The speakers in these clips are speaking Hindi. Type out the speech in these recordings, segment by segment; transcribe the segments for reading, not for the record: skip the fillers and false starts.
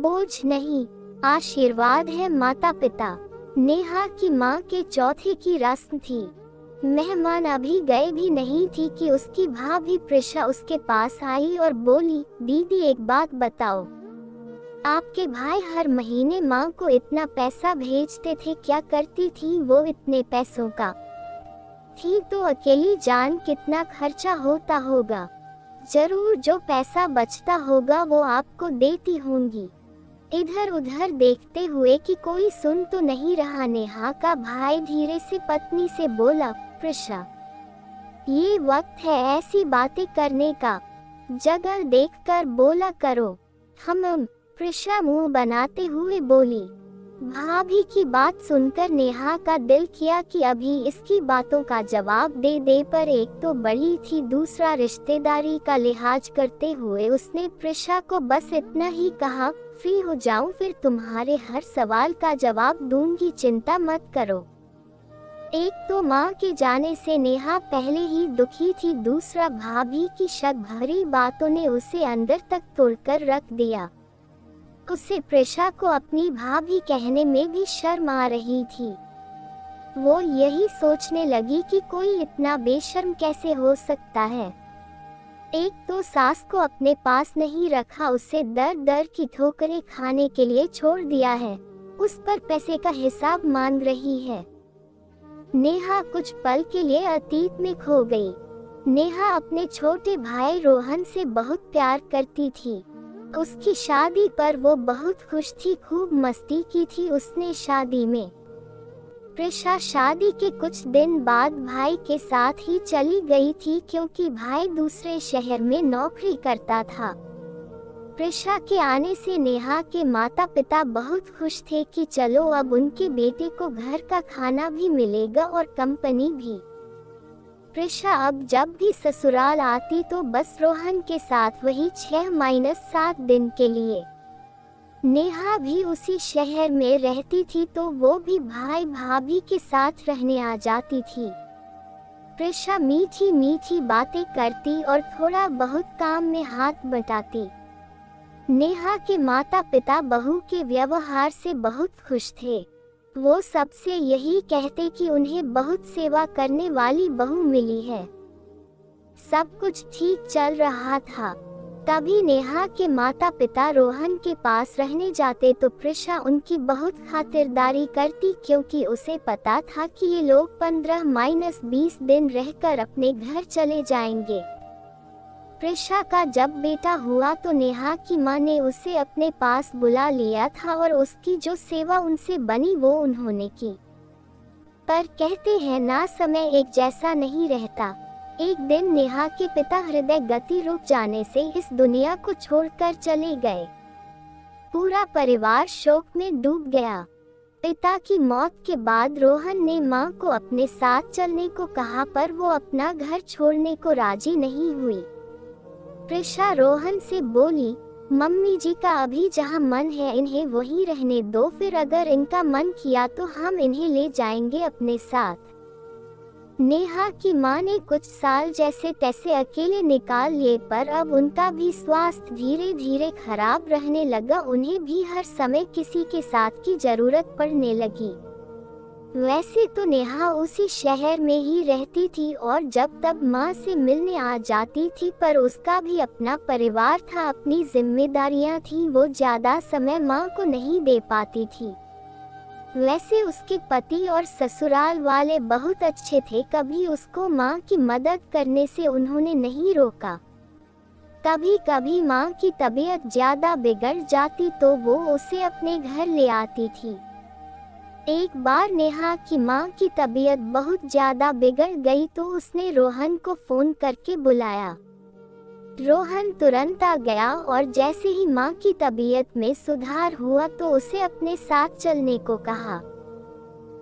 बोझ नहीं, आशीर्वाद है। माता पिता। नेहा की माँ के चौथे की रस्म थी। मेहमान अभी गए भी नहीं थी कि उसकी भाभी प्रिशा उसके पास आई और बोली, दीदी एक बात बताओ, आपके भाई हर महीने माँ को इतना पैसा भेजते थे, क्या करती थी वो इतने पैसों का? थी तो अकेली जान कितना खर्चा होता होगा। जरूर जो पैसा बचता होगा वो आपको देती होंगी। इधर उधर देखते हुए कि कोई सुन तो नहीं रहा, नेहा का भाई धीरे से पत्नी से बोला, प्रिशा, ये वक्त है ऐसी बातें करने का, जगह देखकर बोला करो। हम प्रिशा मुंह बनाते हुए बोली। भाभी की बात सुनकर नेहा का दिल किया कि अभी इसकी बातों का जवाब दे दे, पर एक तो बड़ी थी, दूसरा रिश्तेदारी का लिहाज करते हुए उसने प्रिशा को बस इतना ही कहा, फ्री हो जाऊं फिर तुम्हारे हर सवाल का जवाब दूंगी, चिंता मत करो। एक तो माँ के जाने से नेहा पहले ही दुखी थी, दूसरा भाभी की शक भरी बातों ने उसे अंदर तक तोड़कर रख दिया। उसे प्रिशा को अपनी भाभी कहने में भी शर्म आ रही थी। वो यही सोचने लगी कि कोई इतना बेशर्म कैसे हो सकता है। एक तो सास को अपने पास नहीं रखा, उसे दर दर की ठोकरें खाने के लिए छोड़ दिया है, उस पर पैसे का हिसाब मांग रही है। नेहा कुछ पल के लिए अतीत में खो गई। नेहा अपने छोटे भाई रोहन से बहुत प्यार करती थी। उसकी शादी पर वो बहुत खुश थी, खूब मस्ती की थी उसने शादी में। प्रिशा शादी के कुछ दिन बाद भाई के साथ ही चली गई थी, क्योंकि भाई दूसरे शहर में नौकरी करता था। प्रिशा के आने से नेहा के माता पिता बहुत खुश थे कि चलो अब उनके बेटे को घर का खाना भी मिलेगा और कंपनी भी। प्रिशा अब जब भी ससुराल आती तो बस रोहन के साथ वही 6-7 दिन के लिए। नेहा भी उसी शहर में रहती थी तो वो भी भाई भाभी के साथ रहने आ जाती थी। प्रिशा मीठी मीठी बातें करती और थोड़ा बहुत काम में हाथ बटाती। नेहा के माता पिता बहू के व्यवहार से बहुत खुश थे। वो सबसे यही कहते कि उन्हें बहुत सेवा करने वाली बहू मिली है। सब कुछ ठीक चल रहा था। तभी नेहा के माता पिता रोहन के पास रहने जाते तो प्रिशा उनकी बहुत खातिरदारी करती, क्योंकि उसे पता था कि ये लोग 15-20 दिन रहकर अपने घर चले जाएंगे। प्रिशा का जब बेटा हुआ तो नेहा की मां ने उसे अपने पास बुला लिया था और उसकी जो सेवा उनसे बनी वो उन्होंने की। पर कहते हैं ना, समय एक जैसा नहीं रहता। एक दिन नेहा के पिता हृदय गति रुक जाने से इस दुनिया को छोड़कर चले गए। पूरा परिवार शोक में डूब गया। पिता की मौत के बाद रोहन ने मां को अपने साथ चलने को कहा, पर वो अपना घर छोड़ने को राजी नहीं हुई। प्रिशा रोहन से बोली, मम्मी जी का अभी जहाँ मन है इन्हें वहीं रहने दो, फिर अगर इनका मन किया तो हम इन्हें ले जाएंगे अपने साथ। नेहा की मां ने कुछ साल जैसे तैसे अकेले निकाल लिए, पर अब उनका भी स्वास्थ्य धीरे धीरे खराब रहने लगा। उन्हें भी हर समय किसी के साथ की जरूरत पड़ने लगी। वैसे तो नेहा उसी शहर में ही रहती थी और जब तब माँ से मिलने आ जाती थी, पर उसका भी अपना परिवार था, अपनी जिम्मेदारियां थी, वो ज्यादा समय माँ को नहीं दे पाती थी। वैसे उसके पति और ससुराल वाले बहुत अच्छे थे, कभी उसको माँ की मदद करने से उन्होंने नहीं रोका। कभी कभी माँ की तबीयत ज्यादा बिगड़ जाती तो वो उसे अपने घर ले आती थी। एक बार नेहा की माँ की तबीयत बहुत ज्यादा बिगड़ गई तो उसने रोहन को फोन करके बुलाया। रोहन तुरंत आ गया और जैसे ही माँ की तबीयत में सुधार हुआ तो उसे अपने साथ चलने को कहा।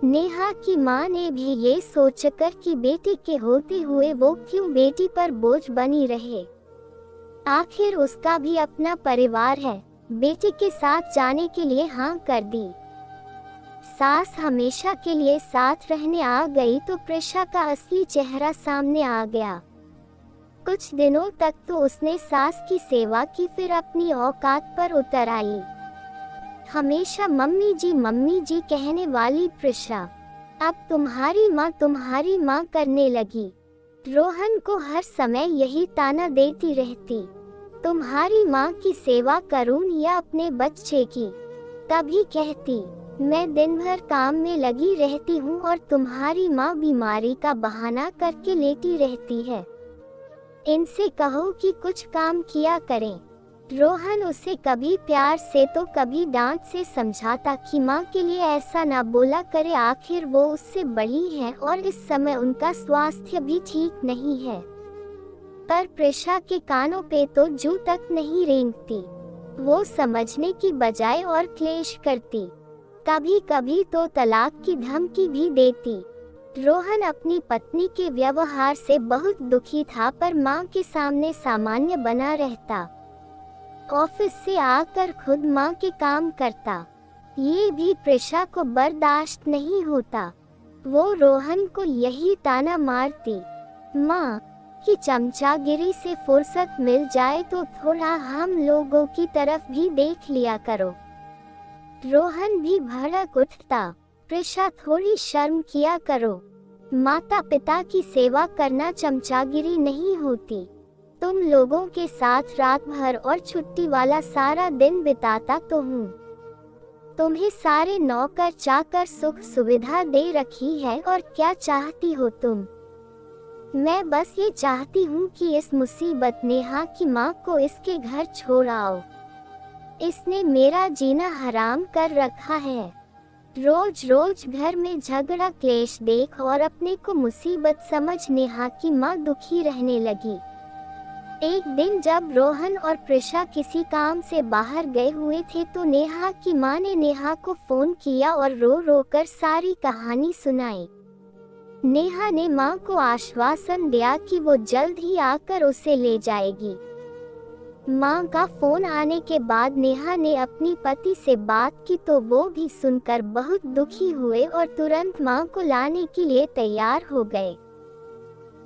नेहा की माँ ने भी ये सोचकर कि बेटे के होते हुए वो क्यों बेटी पर बोझ बनी रहे, आखिर उसका भी अपना परिवार है, बेटे के साथ जाने के लिए हाँ कर दी। सास हमेशा के लिए साथ रहने आ गई तो प्रिशा का असली चेहरा सामने आ गया। कुछ दिनों तक तो उसने सास की सेवा की, फिर अपनी औकात पर उतर आई। हमेशा मम्मी जी कहने वाली प्रिशा अब तुम्हारी माँ करने लगी। रोहन को हर समय यही ताना देती रहती, तुम्हारी माँ की सेवा करूं या अपने बच्चे की। तभी कहती, मैं दिन भर काम में लगी रहती हूँ और तुम्हारी माँ बीमारी का बहाना करके लेटी रहती है। इनसे कहो कि कुछ काम किया करें। रोहन उसे कभी प्यार से तो कभी डांट से समझाता कि माँ के लिए ऐसा ना बोला करे, आखिर वो उससे बड़ी है और इस समय उनका स्वास्थ्य भी ठीक नहीं है। पर प्रिशा के कानों पे तो जू तक नहीं रेंगती। वो समझने की बजाय और क्लेश करती, कभी कभी तो तलाक की धमकी भी देती। रोहन अपनी पत्नी के व्यवहार से बहुत दुखी था, पर माँ के सामने सामान्य बना रहता। ऑफिस से आकर खुद माँ के काम करता, ये भी प्रिशा को बर्दाश्त नहीं होता। वो रोहन को यही ताना मारती, माँ की चमचागिरी से फुर्सत मिल जाए तो थोड़ा हम लोगों की तरफ भी देख लिया करो। रोहन भी भड़क उठता, प्रिशा थोड़ी शर्म किया करो, माता पिता की सेवा करना चमचागिरी नहीं होती। तुम लोगों के साथ रात भर और छुट्टी वाला सारा दिन बिताता तो हूँ। तुम्हें सारे नौकर चाकर सुख सुविधा दे रखी है और क्या चाहती हो तुम? मैं बस ये चाहती हूँ कि इस मुसीबत नेहा की माँ को इसके घर छोड़ आओ। इसने मेरा जीना हराम कर रखा है। रोज रोज घर में झगड़ा क्लेश देख और अपने को मुसीबत समझ नेहा की माँ दुखी रहने लगी। एक दिन जब रोहन और प्रिशा किसी काम से बाहर गए हुए थे तो नेहा की माँ ने नेहा को फोन किया और रो रो कर सारी कहानी सुनाई। नेहा ने माँ को आश्वासन दिया कि वो जल्द ही आकर उसे ले जाएगी। माँ का फोन आने के बाद नेहा ने अपनी पति से बात की तो वो भी सुनकर बहुत दुखी हुए और तुरंत माँ को लाने के लिए तैयार हो गए।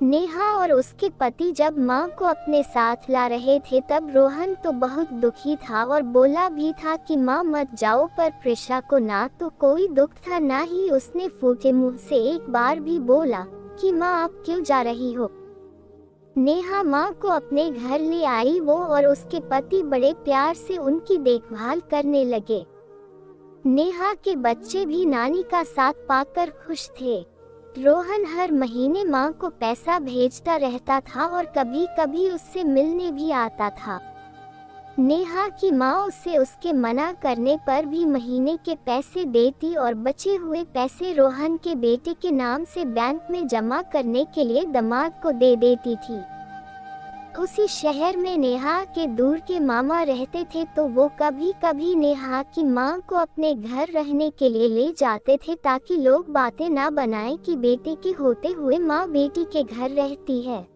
नेहा और उसके पति जब माँ को अपने साथ ला रहे थे तब रोहन तो बहुत दुखी था और बोला भी था कि माँ मत जाओ, पर प्रिशा को ना तो कोई दुख था ना ही उसने फूटे मुंह से एक बार भी बोला कि माँ आप क्यों जा रही हो। नेहा माँ को अपने घर ले आई। वो और उसके पति बड़े प्यार से उनकी देखभाल करने लगे। नेहा के बच्चे भी नानी का साथ पाकर खुश थे। रोहन हर महीने माँ को पैसा भेजता रहता था और कभी कभी उससे मिलने भी आता था। नेहा की माँ उसे उसके मना करने पर भी महीने के पैसे देती और बचे हुए पैसे रोहन के बेटे के नाम से बैंक में जमा करने के लिए दामाद को दे देती थी। उसी शहर में नेहा के दूर के मामा रहते थे तो वो कभी कभी नेहा की माँ को अपने घर रहने के लिए ले जाते थे ताकि लोग बातें ना बनाएं कि बेटे के होते हुए माँ बेटी के घर रहती है।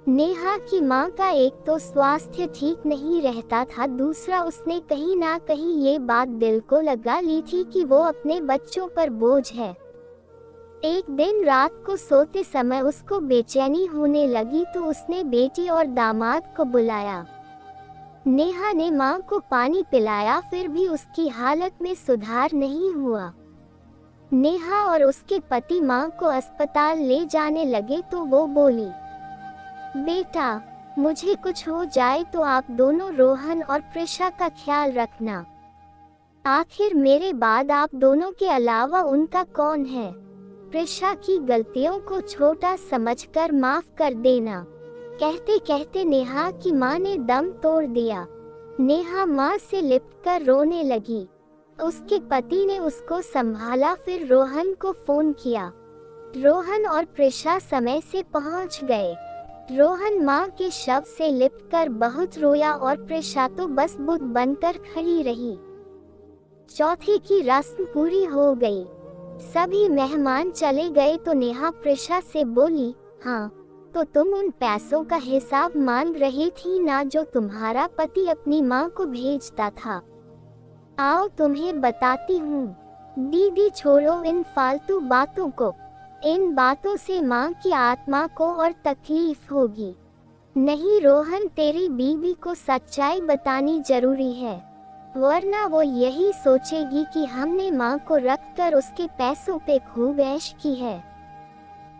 नेहा की माँ का एक तो स्वास्थ्य ठीक नहीं रहता था, दूसरा उसने कहीं ना कहीं ये बात दिल को लगा ली थी कि वो अपने बच्चों पर बोझ है। एक दिन रात को सोते समय उसको बेचैनी होने लगी तो उसने बेटी और दामाद को बुलाया। नेहा ने माँ को पानी पिलाया, फिर भी उसकी हालत में सुधार नहीं हुआ। नेहा और उसके पति माँ को अस्पताल ले जाने लगे तो वो बोली, बेटा मुझे कुछ हो जाए तो आप दोनों रोहन और प्रिशा का ख्याल रखना। आखिर मेरे बाद आप दोनों के अलावा उनका कौन है। प्रिशा की गलतियों को छोटा समझकर माफ कर देना। कहते कहते नेहा की माँ ने दम तोड़ दिया। नेहा माँ से लिपटकर रोने लगी। उसके पति ने उसको संभाला, फिर रोहन को फोन किया। रोहन और प्रिशा समय से पहुँच गए। रोहन माँ के शव से लिपटकर बहुत रोया और प्रिशा तो बस बुत बनकर खड़ी रही। चौथे की रस्म पूरी हो गई। सभी मेहमान चले गए तो नेहा प्रिशा से बोली, हाँ तो तुम उन पैसों का हिसाब मांग रही थी ना जो तुम्हारा पति अपनी माँ को भेजता था। आओ तुम्हें बताती हूँ। दीदी छोड़ो इन फालतू बातों को। इन बातों से माँ की आत्मा को और तकलीफ होगी। नहीं रोहन, तेरी बीवी को सच्चाई बतानी जरूरी है। वरना वो यही सोचेगी कि हमने माँ को रखकर उसके पैसों पे खूब ऐश की है।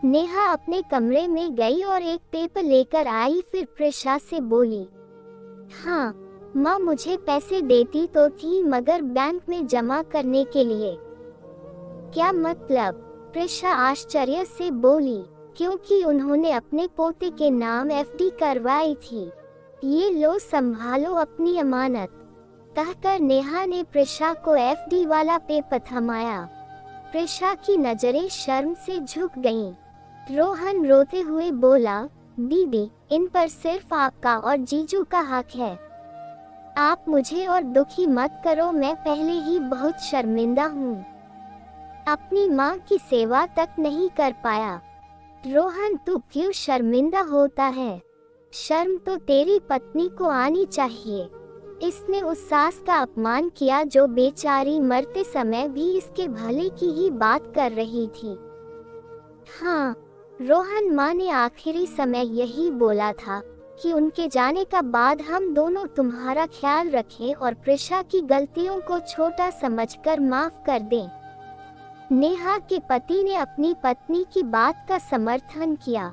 नेहा अपने कमरे में गई और एक पेपर लेकर आई, फिर प्रिशा से बोली, हाँ माँ, मुझे पैसे देती तो थी मगर बैंक में जमा करने के लिए। क्या मतलब? प्रिशा आश्चर्य से बोली, क्योंकि उन्होंने अपने पोते के नाम एफडी करवाई थी। ये लो संभालो अपनी अमानत, कहकर नेहा ने प्रिशा को एफडी वाला पेपर थमाया। प्रिशा की नजरें शर्म से झुक गईं। रोहन रोते हुए बोला, दीदी, इन पर सिर्फ आपका और जीजू का हक है। आप मुझे और दुखी मत करो, मैं पहले ही बहुत शर्मिंदा हूँ। अपनी माँ की सेवा तक नहीं कर पाया। रोहन, तू क्यों शर्मिंदा होता है? शर्म तो तेरी पत्नी को आनी चाहिए। इसने उस सास का अपमान किया जो बेचारी मरते समय भी इसके भले की ही बात कर रही थी। हाँ रोहन, माँ ने आखिरी समय यही बोला था कि उनके जाने का बाद हम दोनों तुम्हारा ख्याल रखें और प्रिशा की गलतियों को छोटा समझकर माफ कर दें। नेहा के पति ने अपनी पत्नी की बात का समर्थन किया।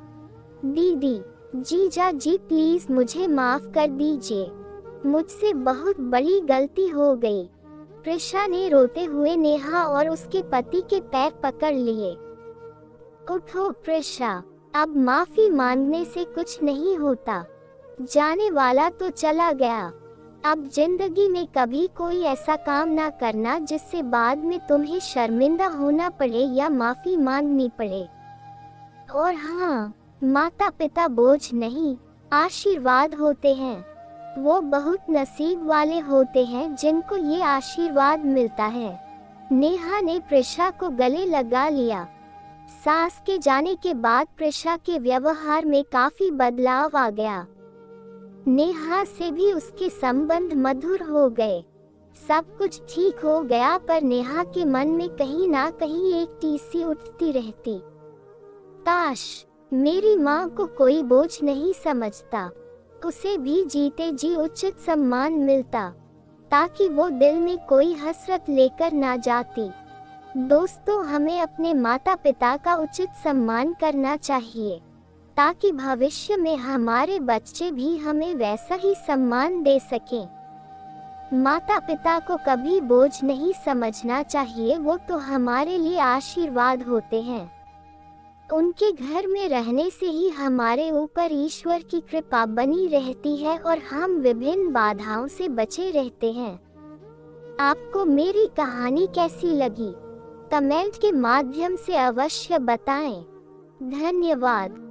दीदी, जीजा जी, प्लीज मुझे माफ कर दीजिए, मुझसे बहुत बड़ी गलती हो गई। प्रिशा ने रोते हुए नेहा और उसके पति के पैर पकड़ लिए। उठो प्रिशा, अब माफी मांगने से कुछ नहीं होता। जाने वाला तो चला गया। अब जिंदगी में कभी कोई ऐसा काम ना करना जिससे बाद में तुम्हें शर्मिंदा होना पड़े या माफी मांगनी पड़े। और हाँ, माता पिता बोझ नहीं, आशीर्वाद होते हैं। वो बहुत नसीब वाले होते हैं जिनको ये आशीर्वाद मिलता है। नेहा ने प्रिशा को गले लगा लिया। सास के जाने के बाद प्रिशा के व्यवहार में काफी बदलाव आ गया। नेहा से भी उसके संबंध मधुर हो गए। सब कुछ ठीक हो गया, पर नेहा के मन में कहीं ना कहीं एक टीसी उठती रहती। काश मेरी माँ को कोई बोझ नहीं समझता, उसे भी जीते जी उचित सम्मान मिलता, ताकि वो दिल में कोई हसरत लेकर ना जाती। दोस्तों, हमें अपने माता पिता का उचित सम्मान करना चाहिए, ताकि भविष्य में हमारे बच्चे भी हमें वैसा ही सम्मान दे सकें। माता पिता को कभी बोझ नहीं समझना चाहिए, वो तो हमारे लिए आशीर्वाद होते हैं। उनके घर में रहने से ही हमारे ऊपर ईश्वर की कृपा बनी रहती है और हम विभिन्न बाधाओं से बचे रहते हैं। आपको मेरी कहानी कैसी लगी? कमेंट के माध्यम से अवश्य बताएं। धन्यवाद।